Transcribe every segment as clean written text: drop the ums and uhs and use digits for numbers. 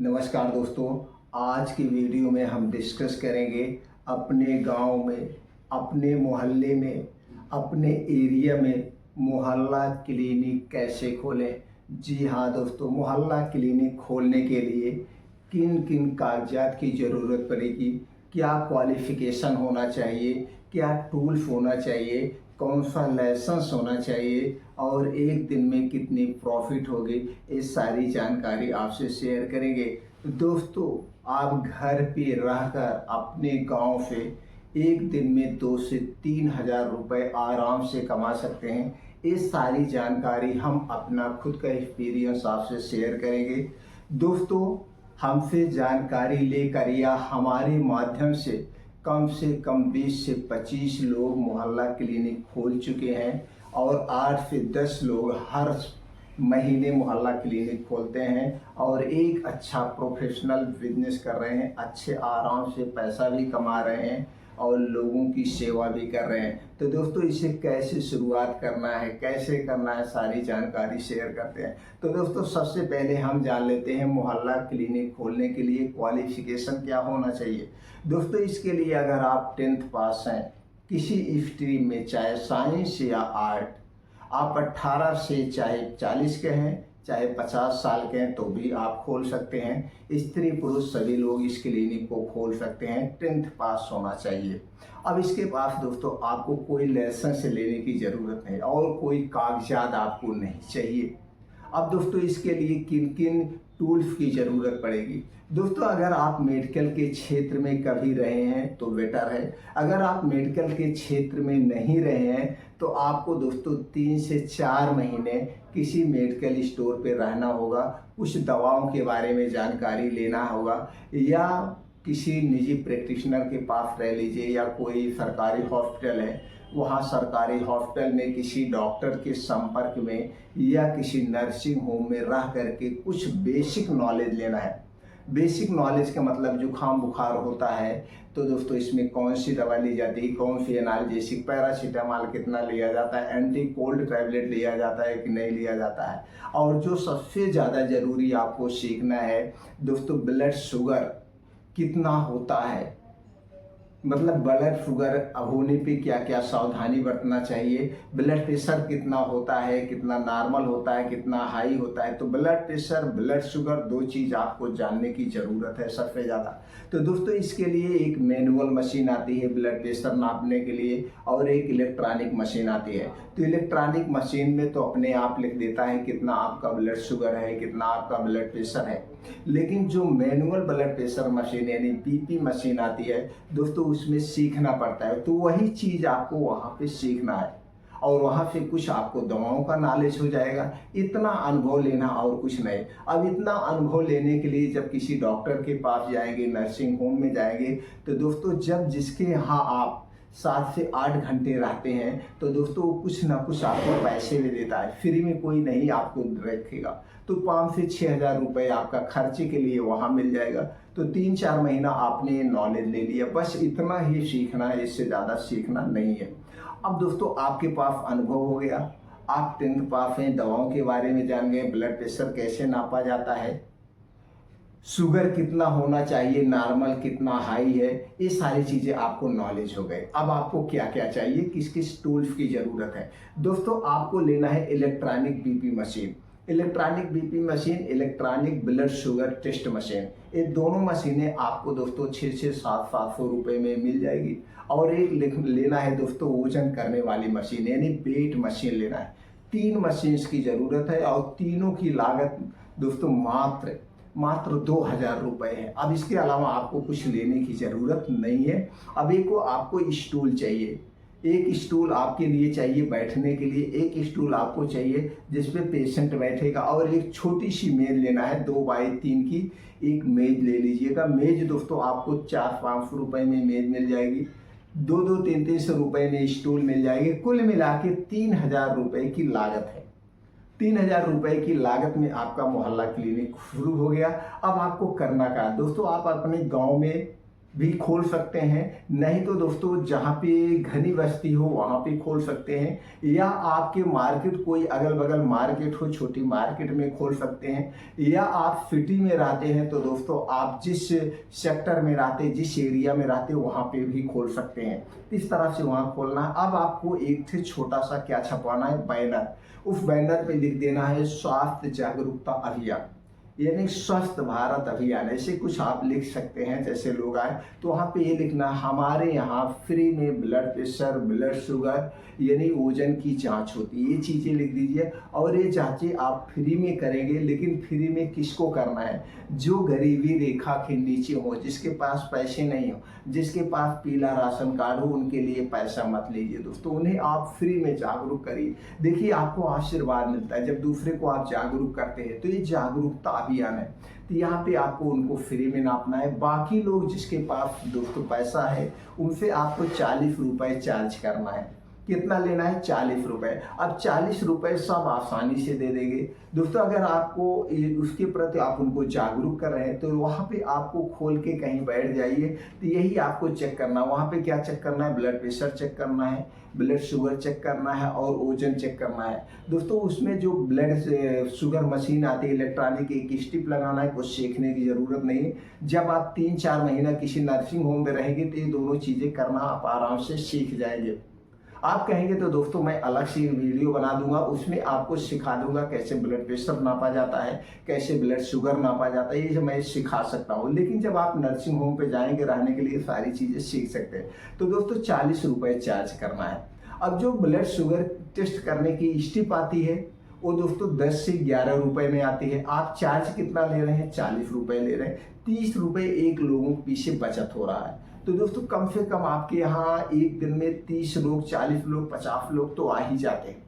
नमस्कार दोस्तों, आज की वीडियो में हम डिस्कस करेंगे अपने गांव में, अपने मोहल्ले में, अपने एरिया में मोहल्ला क्लिनिक कैसे खोलें। जी हाँ दोस्तों, मोहल्ला क्लिनिक खोलने के लिए किन किन कागजात की ज़रूरत पड़ेगी, क्या क्वालिफ़िकेशन होना चाहिए, क्या टूल्स होना चाहिए, कौन सा लाइसेंस होना चाहिए और एक दिन में कितनी प्रॉफिट होगी, ये सारी जानकारी आपसे शेयर करेंगे। तो दोस्तों, आप घर पे रहकर अपने गांव से एक दिन में 2 से 3 हज़ार रुपये आराम से कमा सकते हैं। ये सारी जानकारी हम अपना खुद का एक्सपीरियंस आपसे शेयर करेंगे। दोस्तों, हमसे जानकारी लेकर या हमारे माध्यम से कम 20 से 25 लोग मोहल्ला क्लिनिक खोल चुके हैं और 8 से 10 लोग हर महीने मोहल्ला क्लिनिक खोलते हैं और एक अच्छा प्रोफेशनल बिजनेस कर रहे हैं, अच्छे आराम से पैसा भी कमा रहे हैं और लोगों की सेवा भी कर रहे हैं। तो दोस्तों, इसे कैसे शुरुआत करना है, कैसे करना है, सारी जानकारी शेयर करते हैं। तो दोस्तों, सबसे पहले हम जान लेते हैं मोहल्ला क्लिनिक खोलने के लिए क्वालिफिकेशन क्या होना चाहिए। दोस्तों, इसके लिए अगर आप 10th पास हैं किसी स्ट्रीम में, चाहे साइंस या आर्ट, आप 18 से चाहे 40 के हैं चाहे 50 साल के हैं तो भी आप खोल सकते हैं। स्त्री पुरुष सभी लोग इस क्लिनिक को खोल सकते हैं। 10th पास होना चाहिए। अब इसके पास दोस्तों आपको कोई लाइसेंस लेने की ज़रूरत नहीं और कोई कागजात आपको नहीं चाहिए। अब दोस्तों, इसके लिए किन किन टूल्स की ज़रूरत पड़ेगी। दोस्तों, अगर आप मेडिकल के क्षेत्र में कभी रहे हैं तो बेटर है। अगर आप मेडिकल के क्षेत्र में नहीं रहे हैं तो आपको दोस्तों 3 से 4 महीने किसी मेडिकल स्टोर पे रहना होगा, कुछ दवाओं के बारे में जानकारी लेना होगा या किसी निजी प्रैक्टिशनर के पास रह लीजिए या कोई सरकारी हॉस्पिटल है, वहाँ सरकारी हॉस्पिटल में किसी डॉक्टर के संपर्क में या किसी नर्सिंग होम में रह करके कुछ बेसिक नॉलेज लेना है। बेसिक नॉलेज का मतलब जुकाम बुखार होता है तो दोस्तों इसमें कौन सी दवा ली जाती है, कौन सी एनाल्जेसिक, पैरासीटामॉल कितना लिया जाता है, एंटी कोल्ड टैबलेट लिया जाता है कि नहीं लिया जाता है। और जो सबसे ज़्यादा ज़रूरी आपको सीखना है दोस्तों, ब्लड शुगर कितना होता है, मतलब ब्लड शुगर होने पे क्या क्या सावधानी बरतना चाहिए, ब्लड प्रेशर कितना होता है, कितना नॉर्मल होता है, कितना हाई होता है। तो ब्लड प्रेशर, ब्लड शुगर, 2 चीज़ आपको जानने की ज़रूरत है सबसे ज़्यादा। तो दोस्तों, इसके लिए एक मैनुअल मशीन आती है ब्लड प्रेशर नापने के लिए और एक इलेक्ट्रॉनिक मशीन आती है। तो इलेक्ट्रॉनिक मशीन में तो अपने आप लिख देता है कितना आपका ब्लड शुगर है, कितना आपका ब्लड प्रेशर है। लेकिन जो मैनुअल ब्लड प्रेशर मशीन यानी बीपी मशीन आती है दोस्तों, उसमें सीखना पड़ता है। तो वही चीज़ आपको वहाँ पे सीखना है और वहाँ से कुछ आपको दवाओं का नॉलेज हो जाएगा। इतना अनुभव लेना और कुछ नहीं। अब इतना अनुभव लेने के लिए जब किसी डॉक्टर के पास जाएंगे, नर्सिंग होम में जाएंगे, तो दोस्तों जब जिसके यहाँ आप 7 से 8 घंटे रहते हैं तो दोस्तों कुछ ना कुछ आपको पैसे भी देता है, फ्री में कोई नहीं आपको रखेगा। तो 5 से 6 हज़ार रुपये आपका खर्चे के लिए वहाँ मिल जाएगा। तो 3-4 महीना आपने नॉलेज ले लिया, बस इतना ही सीखना है, इससे ज़्यादा सीखना नहीं है। अब दोस्तों, आपके पास अनुभव हो गया, आप 10th पास हैं, दवाओं के बारे में जान गए, ब्लड प्रेशर कैसे नापा जाता है, शुगर कितना होना चाहिए, नॉर्मल कितना हाई है, ये सारी चीज़ें आपको नॉलेज हो गए। अब आपको क्या क्या चाहिए, किस किस टूल्स की ज़रूरत है। दोस्तों, आपको लेना है electronic BP machine. Electronic BP machine, electronic blood sugar test machine, ये दोनों मशीनें आपको दोस्तों 600 से 700 रुपये में मिल जाएगी। और एक लेना है दोस्तों वजन करने वाली मशीन यानी वेट मशीन लेना है। 3 मशीन्स की ज़रूरत है और तीनों की लागत दोस्तों मात्र 2,000 रुपये है। अब इसके अलावा आपको कुछ लेने की ज़रूरत नहीं है। अब आपको स्टूल चाहिए, एक स्टूल आपके लिए चाहिए बैठने के लिए, एक स्टूल आपको चाहिए जिसपे पेशेंट बैठेगा और एक छोटी सी मेज लेना है, 2 बाई 3 की एक मेज ले लीजिएगा। मेज दोस्तों आपको 400-500 रुपये में मेज मिल जाएगी, 200-300 रुपये में स्टूल मिल जाएगी। कुल मिला के 3,000 रुपये की लागत है। 3,000 रुपये की लागत में आपका मोहल्ला क्लिनिक शुरू हो गया। अब आपको करना क्या दोस्तों, आप अपने गांव में भी खोल सकते हैं, नहीं तो दोस्तों जहाँ पे घनी बस्ती हो वहाँ पे खोल सकते हैं, या आपके मार्केट कोई अगल बगल मार्केट हो छोटी मार्केट में खोल सकते हैं, या आप सिटी में रहते हैं तो दोस्तों आप जिस सेक्टर में रहते जिस एरिया में रहते वहाँ पे भी खोल सकते हैं। इस तरह से वहाँ खोलना है। अब आपको एक से छोटा सा क्या छपवाना है, बैनर। उस बैनर पे लिख देना है स्वास्थ्य जागरूकता अभियान, यानी स्वस्थ भारत अभियान, ऐसे कुछ आप लिख सकते हैं। जैसे लोग आए तो वहाँ पे ये लिखना हमारे यहाँ फ्री में ब्लड प्रेशर, ब्लड शुगर यानी वजन की जांच होती है, ये चीज़ें लिख दीजिए। और ये जांचें आप फ्री में करेंगे, लेकिन फ्री में किसको करना है, जो गरीबी रेखा के नीचे हो, जिसके पास पैसे नहीं हो, जिसके पास पीला राशन कार्ड हो, उनके लिए पैसा मत लीजिए दोस्तों, उन्हें आप फ्री में जागरूक करिए। देखिए आपको आशीर्वाद मिलता है जब दूसरे को आप जागरूक करते हैं, तो ये जागरूकता अभियान है। तो यहाँ पे आपको उनको फ्री में नापना है। बाकी लोग जिसके पास दोस्तों पैसा है उनसे आपको 40 रुपये चार्ज करना है। कितना लेना है, 40 रुपये। अब 40 रुपये सब आसानी से दे देंगे दोस्तों। अगर आपको उसके प्रति आप उनको जागरूक कर रहे हैं तो वहाँ पे आपको खोल के कहीं बैठ जाइए, तो यही आपको चेक करना है। वहाँ पे क्या चेक करना है, ब्लड प्रेशर चेक करना है, ब्लड शुगर चेक करना है और वजन चेक करना है दोस्तों। उसमें जो ब्लड शुगर मशीन आती है इलेक्ट्रॉनिक, एक स्टिप लगाना है, कुछ सीखने की ज़रूरत नहीं है। जब आप 3-4 महीना किसी नर्सिंग होम में रहेंगे तो ये दोनों चीज़ें करना आप आराम से सीख जाएंगे। आप कहेंगे तो दोस्तों मैं अलग से वीडियो बना दूंगा, उसमें आपको सिखा दूंगा कैसे ब्लड प्रेशर नापा जाता है, कैसे ब्लड शुगर नापा जाता है, ये मैं सिखा सकता हूँ। लेकिन जब आप नर्सिंग होम पे जाएंगे रहने के लिए सारी चीज़ें सीख सकते हैं। तो दोस्तों 40 रुपये चार्ज करना है। अब जो ब्लड शुगर टेस्ट करने की स्टिप आती है वो दोस्तों 10 से 11 रुपये में आती है। आप चार्ज कितना ले रहे हैं, 40 रुपये ले रहे हैं। 30 रुपये एक लोगों के पीछे बचत हो रहा है। तो दोस्तों कम से कम आपके यहाँ एक दिन में 30 लोग, 40 लोग, 50 लोग तो आ ही जाते हैं।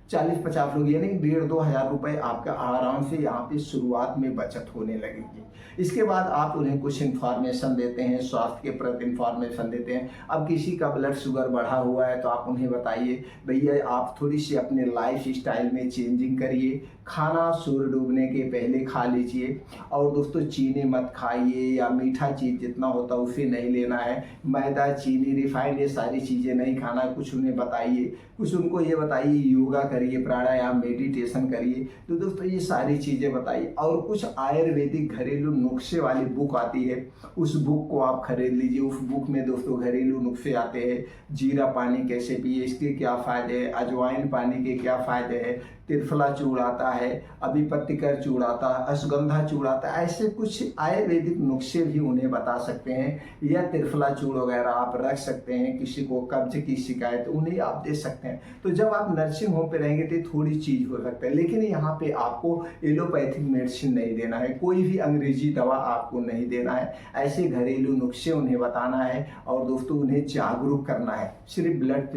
40-50 लोग यानी 1,500-2 हज़ार रुपये आपका आराम से यहाँ पे शुरुआत में बचत होने लगेगी। इसके बाद आप उन्हें कुछ इन्फॉर्मेशन देते हैं, स्वास्थ्य के प्रति इन्फॉर्मेशन देते हैं। अब किसी का ब्लड शुगर बढ़ा हुआ है तो आप उन्हें बताइए भैया आप थोड़ी सी अपने लाइफ स्टाइल में चेंजिंग करिए, खाना सूर्य डूबने के पहले खा लीजिए, और दोस्तों चीनी मत खाइए या मीठा चीज़ जितना होता है उसे नहीं लेना है, मैदा, चीनी, रिफाइंड ये सारी चीज़ें नहीं खाना है। कुछ उन्हें बताइए, कुछ उनको ये बताइए योगा करिए, प्राणायाम, मेडिटेशन करिए। तो दोस्तों ये सारी चीज़ें बताइए। और कुछ आयुर्वेदिक घरेलू नुस्खे वाली बुक आती है, उस बुक को आप खरीद लीजिए। उस बुक में दोस्तों घरेलू नुस्खे आते हैं, जीरा पानी कैसे पिए, इसके क्या फ़ायदे हैं, अजवाइन पानी के क्या फ़ायदे हैं, त्रिफला चूर्ण आता है, अभिपत्तिकर चूर्ण आता है, अश्वगंधा चूर्ण आता है। ऐसे कुछ आयुर्वेदिक नुस्खे भी उन्हें बता सकते हैं, या त्रिफला चूर्ण वगैरह आप रख सकते हैं। किसी को कब्ज की शिकायत उन्हें आप दे सकते हैं। तो जब आप नर्सिंग होम पे रहेंगे तो थोड़ी चीज़ हो सकता है, लेकिन यहाँ पे आपको एलोपैथिक मेडिसिन नहीं देना है, कोई भी अंग्रेजी दवा आपको नहीं देना है। ऐसे घरेलू नुस्खे उन्हें बताना है और दोस्तों उन्हें जागरूक करना है। सिर्फ ब्लड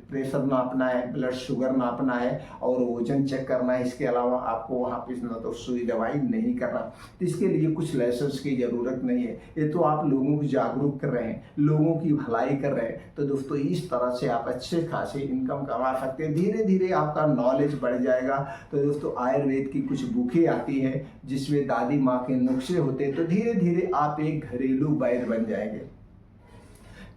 प्रेशर नापना है, ब्लड शुगर नापना है और वजन चेक करना है। इसके अलावा आपको वहाँ पे ना तो सुई दवाई नहीं करना। तो इसके लिए कुछ लाइसेंस की ज़रूरत नहीं है। ये तो आप लोगों को जागरूक कर रहे हैं, लोगों की भलाई कर रहे हैं। तो दोस्तों इस तरह से आप अच्छे खासे इनकम कमा सकते हैं। धीरे धीरे आपका नॉलेज बढ़ जाएगा। तो दोस्तों आयुर्वेद की कुछ बुकें आती हैं जिसमें दादी माँ के नुस्खे होते हैं। तो धीरे धीरे आप एक घरेलू वैद्य बन जाएंगे।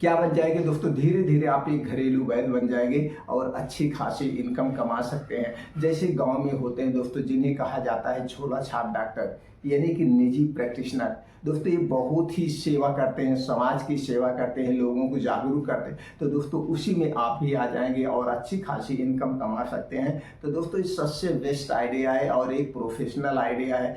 क्या बन जाएंगे दोस्तों, धीरे धीरे आप एक घरेलू वैद्य बन जाएंगे और अच्छी खासी इनकम कमा सकते हैं। जैसे गांव में होते हैं दोस्तों जिन्हें कहा जाता है झोला छाप डॉक्टर, यानी कि निजी प्रैक्टिशनर। दोस्तों ये बहुत ही सेवा करते हैं, समाज की सेवा करते हैं, लोगों को जागरूक करते हैं। तो दोस्तों उसी में आप भी आ जाएंगे और अच्छी खासी इनकम कमा सकते हैं। तो दोस्तों ये सबसे बेस्ट आइडिया है और एक प्रोफेशनल आइडिया है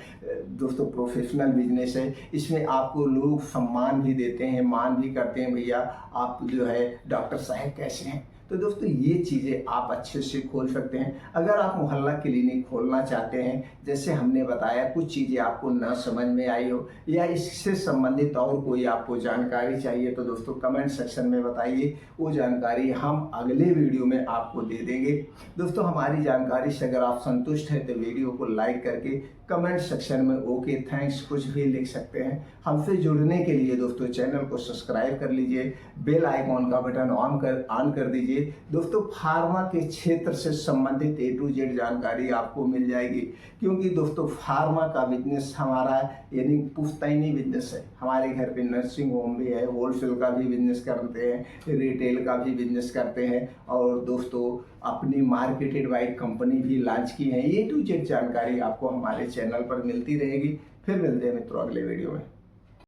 दोस्तों, प्रोफेशनल बिजनेस है। इसमें आपको लोग सम्मान भी देते हैं, मान भी करते हैं, भैया आप जो है डॉक्टर साहब कैसे हैं। तो दोस्तों ये चीज़ें आप अच्छे से खोल सकते हैं। अगर आप मोहल्ला क्लिनिक खोलना चाहते हैं, जैसे हमने बताया कुछ चीज़ें आपको न समझ में आई हो या इससे संबंधित और कोई आपको जानकारी चाहिए, तो दोस्तों कमेंट सेक्शन में बताइए, वो जानकारी हम अगले वीडियो में आपको दे देंगे। दोस्तों हमारी जानकारी से अगर आप संतुष्ट हैं तो वीडियो को लाइक करके कमेंट सेक्शन में ओके थैंक्स कुछ भी लिख सकते हैं। हमसे जुड़ने के लिए दोस्तों चैनल को सब्सक्राइब कर लीजिए, बेल आइकॉन का बटन ऑन कर दीजिए। दोस्तों फार्मा के क्षेत्र से संबंधित A to Z जानकारी आपको मिल जाएगी, क्योंकि दोस्तों फार्मा का बिजनेस हमारा यानी पुश्तैनी बिजनेस है। हमारे घर पे नर्सिंग होम भी है, होलसेल का भी बिजनेस करते हैं, रिटेल का भी बिजनेस करते हैं और दोस्तों अपनी मार्केटेड वाइड कंपनी भी लॉन्च की है। A to Z जानकारी आपको हमारे चैनल पर मिलती रहेगी। फिर मिलते हैं मित्रों अगले वीडियो में।